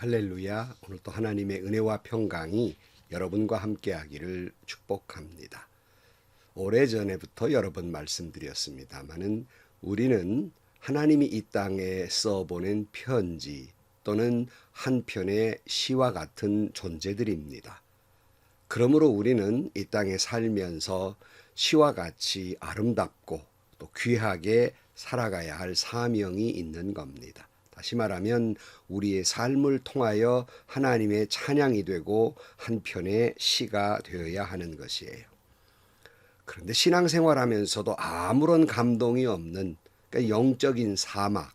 할렐루야. 오늘 또 하나님의 은혜와 평강이 여러분과 함께하기를 축복합니다. 오래전에부터 여러 번 말씀드렸습니다마는 우리는 하나님이 이 땅에 써보낸 편지 또는 한 편의 시와 같은 존재들입니다. 그러므로 우리는 이 땅에 살면서 시와 같이 아름답고 또 귀하게 살아가야 할 사명이 있는 겁니다. 다시 말하면 우리의 삶을 통하여 하나님의 찬양이 되고 한편의 시가 되어야 하는 것이에요. 그런데 신앙생활하면서도 아무런 감동이 없는, 그러니까 영적인 사막,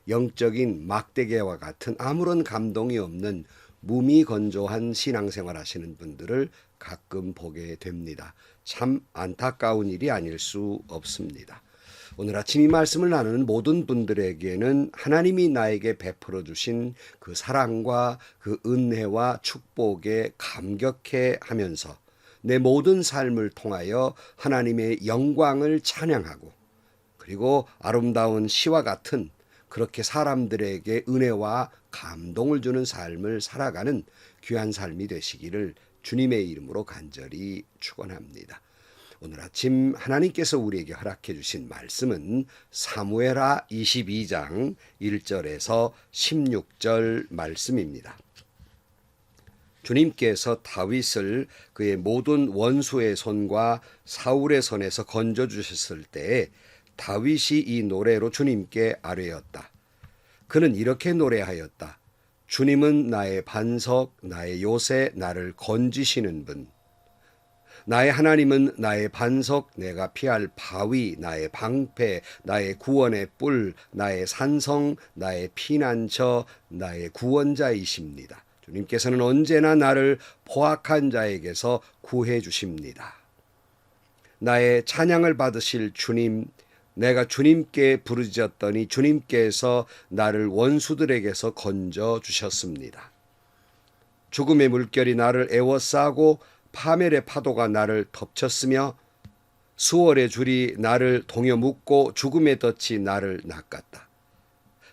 영적인 막대기와 같은 아무런 감동이 없는 무미건조한 신앙생활 하시는 분들을 가끔 보게 됩니다. 참 안타까운 일이 아닐 수 없습니다. 오늘 아침 이 말씀을 나누는 모든 분들에게는 하나님이 나에게 베풀어 주신 그 사랑과 그 은혜와 축복에 감격해 하면서 내 모든 삶을 통하여 하나님의 영광을 찬양하고, 그리고 아름다운 시와 같은 그렇게 사람들에게 은혜와 감동을 주는 삶을 살아가는 귀한 삶이 되시기를 주님의 이름으로 간절히 축원합니다. 오늘 아침 하나님께서 우리에게 허락해 주신 말씀은 사무엘하 22장 1절에서 16절 말씀입니다. 주님께서 다윗을 그의 모든 원수의 손과 사울의 손에서 건져주셨을 때에 다윗이 이 노래로 주님께 아뢰었다. 그는 이렇게 노래하였다. 주님은 나의 반석, 나의 요새, 나를 건지시는 분. 나의 하나님은 나의 반석, 내가 피할 바위, 나의 방패, 나의 구원의 뿔, 나의 산성, 나의 피난처, 나의 구원자이십니다. 주님께서는 언제나 나를 포악한 자에게서 구해 주십니다. 나의 찬양을 받으실 주님, 내가 주님께 부르짖었더니 주님께서 나를 원수들에게서 건져 주셨습니다. 죽음의 물결이 나를 에워싸고 파멸의 파도가 나를 덮쳤으며 수월의 줄이 나를 동여 묶고 죽음의 덫이 나를 낚았다.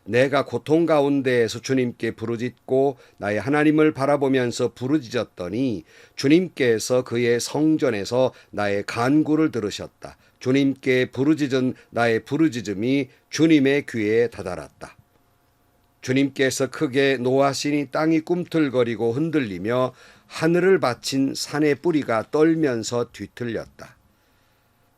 내가 고통 가운데에서 주님께 부르짖고 나의 하나님을 바라보면서 부르짖었더니 주님께서 그의 성전에서 나의 간구를 들으셨다. 주님께 부르짖은 나의 부르짖음이 주님의 귀에 다다랐다. 주님께서 크게 노하시니 땅이 꿈틀거리고 흔들리며 하늘을 받친 산의 뿌리가 떨면서 뒤틀렸다.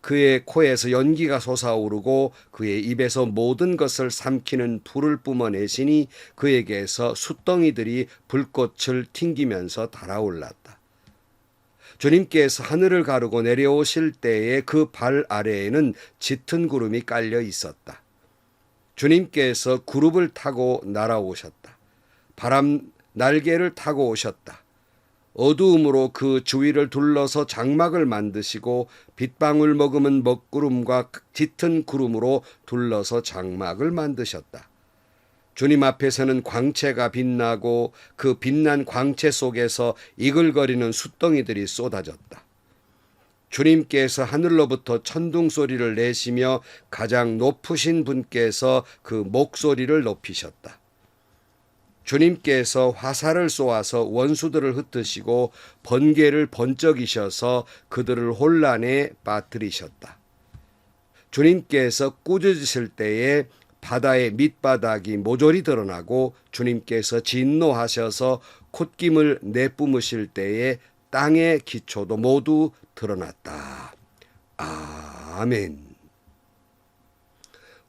그의 코에서 연기가 솟아오르고 그의 입에서 모든 것을 삼키는 불을 뿜어내시니 그에게서 숫덩이들이 불꽃을 튕기면서 달아올랐다. 주님께서 하늘을 가르고 내려오실 때에 그 발 아래에는 짙은 구름이 깔려 있었다. 주님께서 구름을 타고 날아오셨다. 바람 날개를 타고 오셨다. 어두움으로 그 주위를 둘러서 장막을 만드시고 빗방울 머금은 먹구름과 짙은 구름으로 둘러서 장막을 만드셨다. 주님 앞에서는 광채가 빛나고 그 빛난 광채 속에서 이글거리는 숫덩이들이 쏟아졌다. 주님께서 하늘로부터 천둥 소리를 내시며 가장 높으신 분께서 그 목소리를 높이셨다. 주님께서 화살을 쏘아서 원수들을 흩으시고 번개를 번쩍이셔서 그들을 혼란에 빠뜨리셨다. 주님께서 꾸짖으실 때에 바다의 밑바닥이 모조리 드러나고 주님께서 진노하셔서 콧김을 내뿜으실 때에 땅의 기초도 모두 드러났다. 아멘.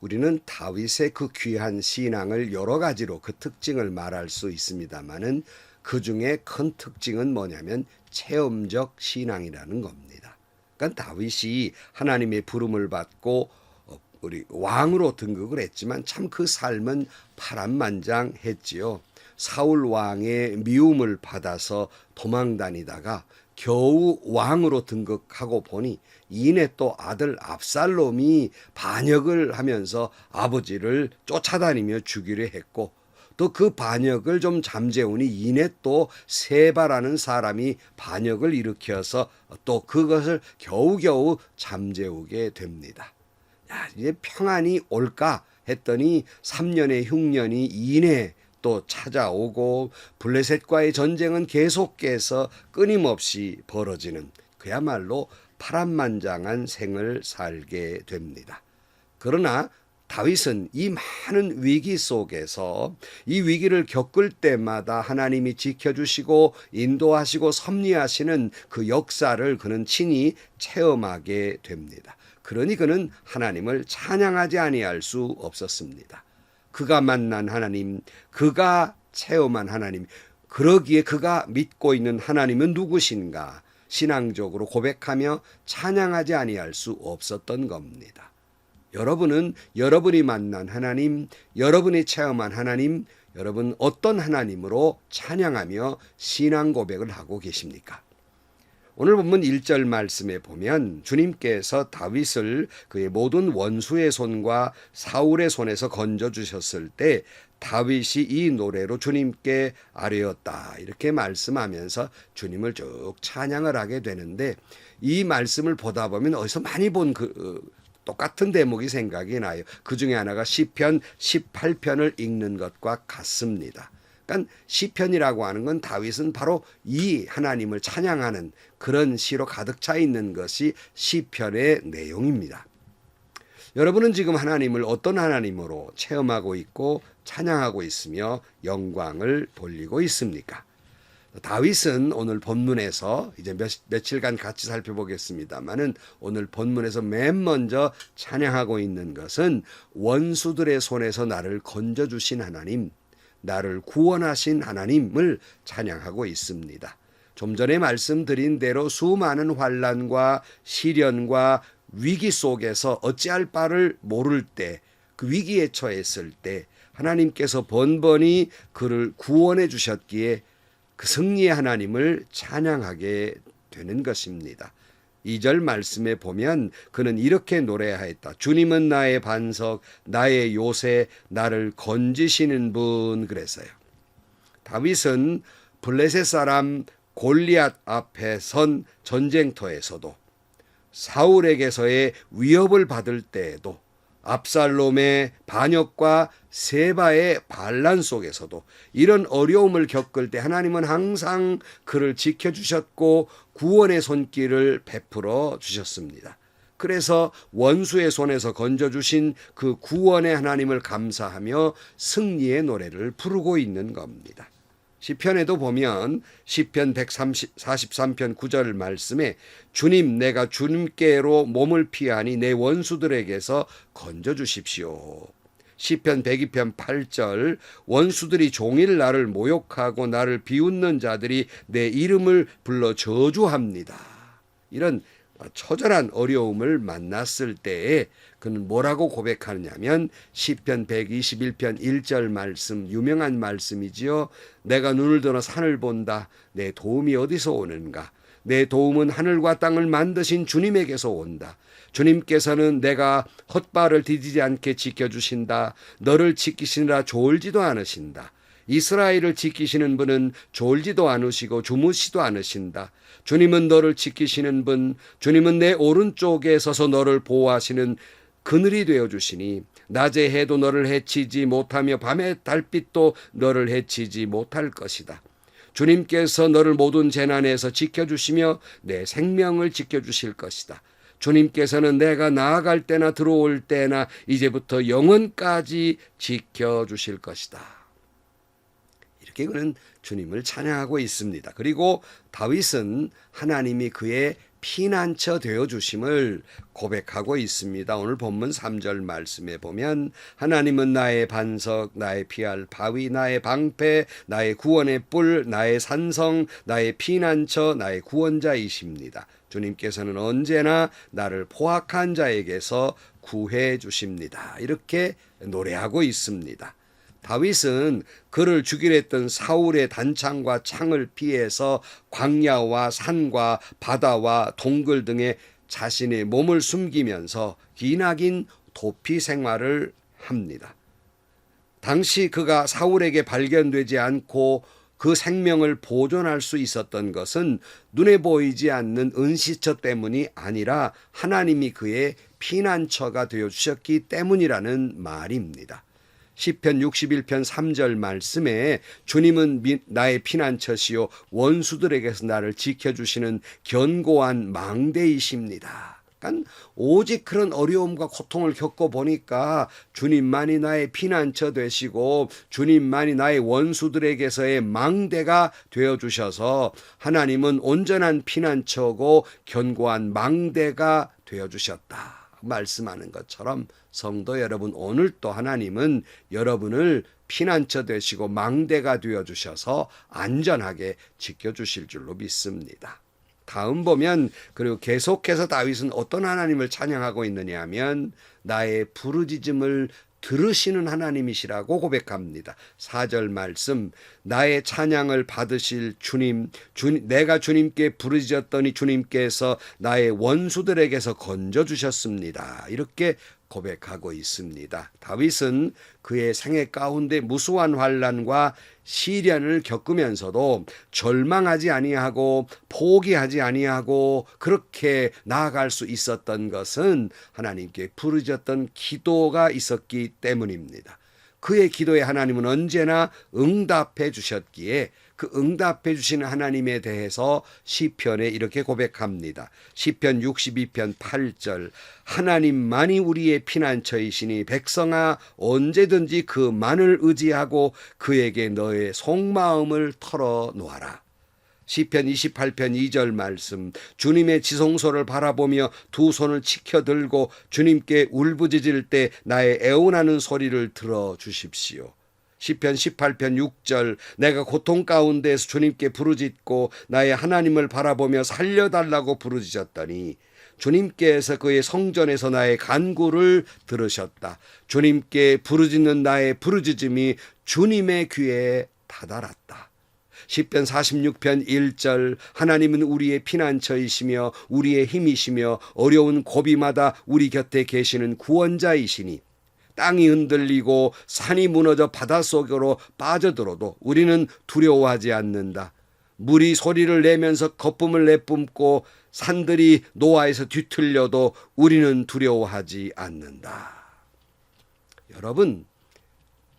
우리는 다윗의 그 귀한 신앙을 여러 가지로 그 특징을 말할 수 있습니다마는 그 중에 큰 특징은 뭐냐면 체험적 신앙이라는 겁니다. 그러니까 다윗이 하나님의 부름을 받고 우리 왕으로 등극을 했지만 참 그 삶은 파란만장했지요. 사울 왕의 미움을 받아서 도망다니다가 겨우 왕으로 등극하고 보니 이내 또 아들 압살롬이 반역을 하면서 아버지를 쫓아다니며 죽이려 했고, 또 그 반역을 좀 잠재우니 이내 또 세바라는 사람이 반역을 일으켜서 또 그것을 겨우겨우 잠재우게 됩니다. 야, 이제 평안이 올까 했더니 3년의 흉년이 이내 또 찾아오고 블레셋과의 전쟁은 계속해서 끊임없이 벌어지는 그야말로 파란만장한 생을 살게 됩니다. 그러나 다윗은 이 많은 위기 속에서 이 위기를 겪을 때마다 하나님이 지켜주시고 인도하시고 섭리하시는 그 역사를 그는 친히 체험하게 됩니다. 그러니 그는 하나님을 찬양하지 아니할 수 없었습니다. 그가 만난 하나님, 그가 체험한 하나님, 그러기에 그가 믿고 있는 하나님은 누구신가? 신앙적으로 고백하며 찬양하지 아니할 수 없었던 겁니다. 여러분은 여러분이 만난 하나님, 여러분이 체험한 하나님, 여러분 어떤 하나님으로 찬양하며 신앙 고백을 하고 계십니까? 오늘 본문 1절 말씀에 보면 주님께서 다윗을 그의 모든 원수의 손과 사울의 손에서 건져주셨을 때 다윗이 이 노래로 주님께 아뢰었다 이렇게 말씀하면서 주님을 쭉 찬양을 하게 되는데 이 말씀을 보다 보면 어디서 많이 본 똑같은 대목이 생각이 나요. 그 중에 하나가 시편 18편을 읽는 것과 같습니다. 그러니까 시편이라고 하는 건 다윗은 바로 이 하나님을 찬양하는 그런 시로 가득 차 있는 것이 시편의 내용입니다. 여러분은 지금 하나님을 어떤 하나님으로 체험하고 있고 찬양하고 있으며 영광을 돌리고 있습니까? 다윗은 오늘 본문에서 이제 며칠간 같이 살펴보겠습니다만은 오늘 본문에서 맨 먼저 찬양하고 있는 것은 원수들의 손에서 나를 건져주신 하나님, 나를 구원하신 하나님을 찬양하고 있습니다. 좀 전에 말씀드린 대로 수많은 환난과 시련과 위기 속에서 어찌할 바를 모를 때, 그 위기에 처했을 때 하나님께서 번번이 그를 구원해 주셨기에 그 승리의 하나님을 찬양하게 되는 것입니다. 2절 말씀에 보면 그는 이렇게 노래하였다. 주님은 나의 반석, 나의 요새, 나를 건지시는 분 그래서요. 다윗은 블레셋 사람 골리앗 앞에 선 전쟁터에서도 사울에게서의 위협을 받을 때에도 압살롬의 반역과 세바의 반란 속에서도 이런 어려움을 겪을 때 하나님은 항상 그를 지켜주셨고 구원의 손길을 베풀어 주셨습니다. 그래서 원수의 손에서 건져주신 그 구원의 하나님을 감사하며 승리의 노래를 부르고 있는 겁니다. 시편에도 보면 시편 143편 9절 말씀에 주님 내가 주님께로 몸을 피하니 내 원수들에게서 건져주십시오. 시편 102편 8절 원수들이 종일 나를 모욕하고 나를 비웃는 자들이 내 이름을 불러 저주합니다. 이런 처절한 어려움을 만났을 때에 그는 뭐라고 고백하느냐면 시편 121편 1절 말씀 유명한 말씀이지요. 내가 눈을 들어 산을 본다. 내 도움이 어디서 오는가? 내 도움은 하늘과 땅을 만드신 주님에게서 온다. 주님께서는 내가 헛발을 디디지 않게 지켜주신다. 너를 지키시느라 졸지도 않으신다. 이스라엘을 지키시는 분은 졸지도 않으시고 주무시도 않으신다. 주님은 너를 지키시는 분, 주님은 내 오른쪽에 서서 너를 보호하시는 그늘이 되어주시니 낮에 해도 너를 해치지 못하며 밤에 달빛도 너를 해치지 못할 것이다. 주님께서 너를 모든 재난에서 지켜주시며 내 생명을 지켜주실 것이다. 주님께서는 내가 나아갈 때나 들어올 때나 이제부터 영원까지 지켜주실 것이다. 이렇게 그는 주님을 찬양하고 있습니다. 그리고 다윗은 하나님이 그의 피난처 되어주심을 고백하고 있습니다. 오늘 본문 3절 말씀에 보면 하나님은 나의 반석, 나의 피할 바위, 나의 방패, 나의 구원의 뿔, 나의 산성, 나의 피난처, 나의 구원자이십니다. 주님께서는 언제나 나를 포악한 자에게서 구해 주십니다. 이렇게 노래하고 있습니다. 다윗은 그를 죽이려 했던 사울의 단창과 창을 피해서 광야와 산과 바다와 동굴 등에 자신의 몸을 숨기면서 기나긴 도피 생활을 합니다. 당시 그가 사울에게 발견되지 않고 그 생명을 보존할 수 있었던 것은 눈에 보이지 않는 은시처 때문이 아니라 하나님이 그의 피난처가 되어주셨기 때문이라는 말입니다. 시편 61편 3절 말씀에 주님은 나의 피난처시요 원수들에게서 나를 지켜주시는 견고한 망대이십니다. 그러니까 오직 그런 어려움과 고통을 겪어보니까 주님만이 나의 피난처 되시고 주님만이 나의 원수들에게서의 망대가 되어주셔서 하나님은 온전한 피난처고 견고한 망대가 되어주셨다 말씀하는 것처럼 성도 여러분, 오늘 또 하나님은 여러분을 피난처 되시고 망대가 되어주셔서 안전하게 지켜주실 줄로 믿습니다. 다음 보면 그리고 계속해서 다윗은 어떤 하나님을 찬양하고 있느냐 하면 나의 부르짖음을 들으시는 하나님이시라고 고백합니다. 4절 말씀, 나의 찬양을 받으실 주님, 내가 주님께 부르짖었더니 주님께서 나의 원수들에게서 건져주셨습니다. 이렇게 고백하고 있습니다. 다윗은 그의 생애 가운데 무수한 환난과 시련을 겪으면서도 절망하지 아니하고 포기하지 아니하고 그렇게 나아갈 수 있었던 것은 하나님께 부르짖었던 기도가 있었기 때문입니다. 그의 기도에 하나님은 언제나 응답해 주셨기에 그 응답해 주시는 하나님에 대해서 시편에 이렇게 고백합니다. 시편 62편 8절, 하나님만이 우리의 피난처이시니 백성아 언제든지 그만을 의지하고 그에게 너의 속마음을 털어놓아라. 시편 28편 2절 말씀, 주님의 지성소를 바라보며 두 손을 치켜들고 주님께 울부짖을 때 나의 애원하는 소리를 들어주십시오. 시편 18편 6절, 내가 고통 가운데에서 주님께 부르짖고 나의 하나님을 바라보며 살려달라고 부르짖었더니 주님께서 그의 성전에서 나의 간구를 들으셨다. 주님께 부르짖는 나의 부르짖음이 주님의 귀에 다다랐다. 시편 46편 1절, 하나님은 우리의 피난처이시며 우리의 힘이시며 어려운 고비마다 우리 곁에 계시는 구원자이시니 땅이 흔들리고 산이 무너져 바닷속으로 빠져들어도 우리는 두려워하지 않는다. 물이 소리를 내면서 거품을 내뿜고 산들이 노아에서 뒤틀려도 우리는 두려워하지 않는다. 여러분,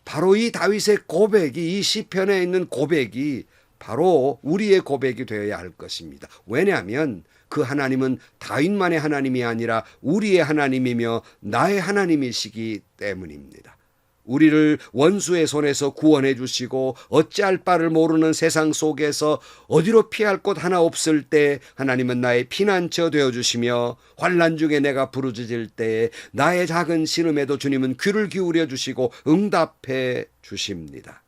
바로 이 다윗의 고백이, 이 시편에 있는 고백이 바로 우리의 고백이 되어야 할 것입니다. 왜냐하면 그 하나님은 다윗만의 하나님이 아니라 우리의 하나님이며 나의 하나님이시기 때문입니다. 우리를 원수의 손에서 구원해 주시고 어찌할 바를 모르는 세상 속에서 어디로 피할 곳 하나 없을 때 하나님은 나의 피난처 되어주시며 환난 중에 내가 부르짖을 때 나의 작은 신음에도 주님은 귀를 기울여 주시고 응답해 주십니다.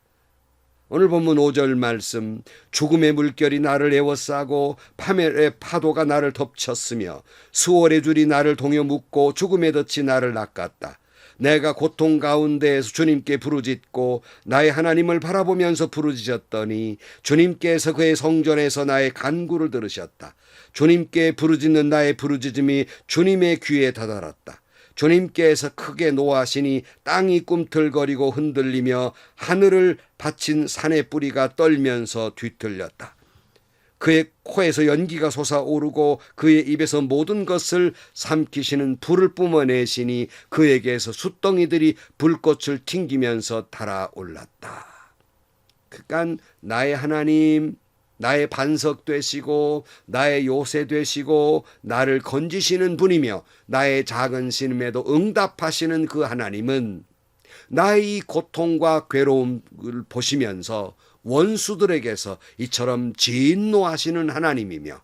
오늘 본문 5절 말씀, 죽음의 물결이 나를 에워싸고 파멸의 파도가 나를 덮쳤으며 수월의 줄이 나를 동여 묶고 죽음의 덫이 나를 낚았다. 내가 고통 가운데에서 주님께 부르짖고 나의 하나님을 바라보면서 부르짖었더니 주님께서 그의 성전에서 나의 간구를 들으셨다. 주님께 부르짖는 나의 부르짖음이 주님의 귀에 다다랐다. 주님께서 크게 노하시니 땅이 꿈틀거리고 흔들리며 하늘을 받친 산의 뿌리가 떨면서 뒤틀렸다. 그의 코에서 연기가 솟아오르고 그의 입에서 모든 것을 삼키시는 불을 뿜어내시니 그에게서 숫덩이들이 불꽃을 튕기면서 달아올랐다. 그러니까 나의 하나님, 나의 반석 되시고 나의 요새 되시고 나를 건지시는 분이며 나의 작은 신음에도 응답하시는 그 하나님은 나의 이 고통과 괴로움을 보시면서 원수들에게서 이처럼 진노하시는 하나님이며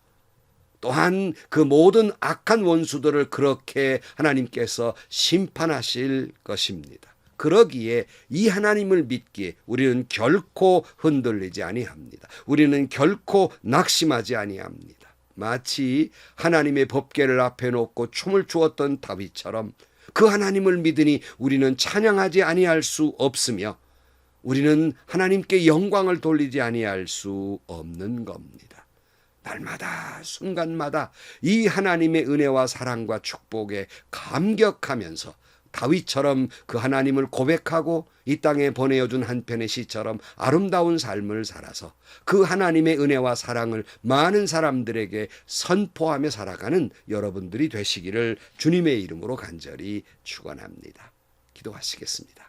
또한 그 모든 악한 원수들을 그렇게 하나님께서 심판하실 것입니다. 그러기에 이 하나님을 믿기에 우리는 결코 흔들리지 아니합니다. 우리는 결코 낙심하지 아니합니다. 마치 하나님의 법궤를 앞에 놓고 춤을 추었던 다윗처럼 그 하나님을 믿으니 우리는 찬양하지 아니할 수 없으며 우리는 하나님께 영광을 돌리지 아니할 수 없는 겁니다. 날마다 순간마다 이 하나님의 은혜와 사랑과 축복에 감격하면서 다윗처럼 그 하나님을 고백하고 이 땅에 보내어준 한 편의 시처럼 아름다운 삶을 살아서 그 하나님의 은혜와 사랑을 많은 사람들에게 선포하며 살아가는 여러분들이 되시기를 주님의 이름으로 간절히 축원합니다. 기도하시겠습니다.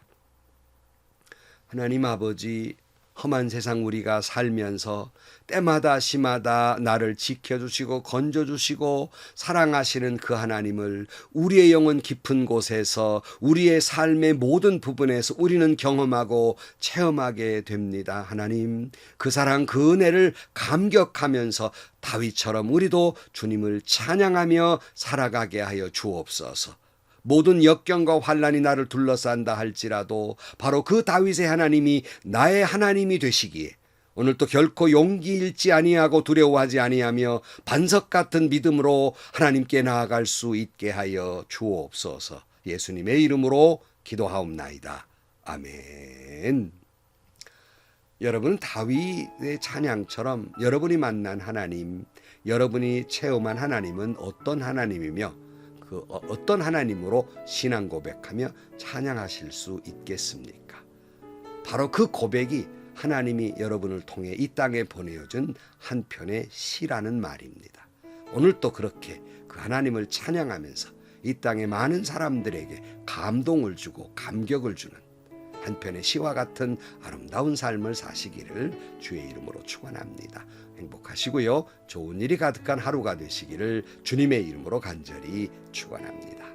하나님 아버지, 험한 세상 우리가 살면서 때마다 시마다 나를 지켜주시고 건져주시고 사랑하시는 그 하나님을 우리의 영혼 깊은 곳에서 우리의 삶의 모든 부분에서 우리는 경험하고 체험하게 됩니다. 하나님, 그 사랑 그 은혜를 감격하면서 다윗처럼 우리도 주님을 찬양하며 살아가게 하여 주옵소서. 모든 역경과 환난이 나를 둘러싼다 할지라도 바로 그 다윗의 하나님이 나의 하나님이 되시기에 오늘도 결코 용기 잃지 아니하고 두려워하지 아니하며 반석 같은 믿음으로 하나님께 나아갈 수 있게 하여 주옵소서. 예수님의 이름으로 기도하옵나이다. 아멘. 여러분, 다윗의 찬양처럼 여러분이 만난 하나님, 여러분이 체험한 하나님은 어떤 하나님이며 어떤 하나님으로 신앙 고백하며 찬양하실 수 있겠습니까? 바로 그 고백이 하나님이 여러분을 통해 이 땅에 보내어준 한 편의 시라는 말입니다. 오늘 또 그렇게 그 하나님을 찬양하면서 이 땅의 많은 사람들에게 감동을 주고 감격을 주는 한 편의 시와 같은 아름다운 삶을 사시기를 주의 이름으로 축원합니다. 행복하시고요. 좋은 일이 가득한 하루가 되시기를 주님의 이름으로 간절히 축원합니다.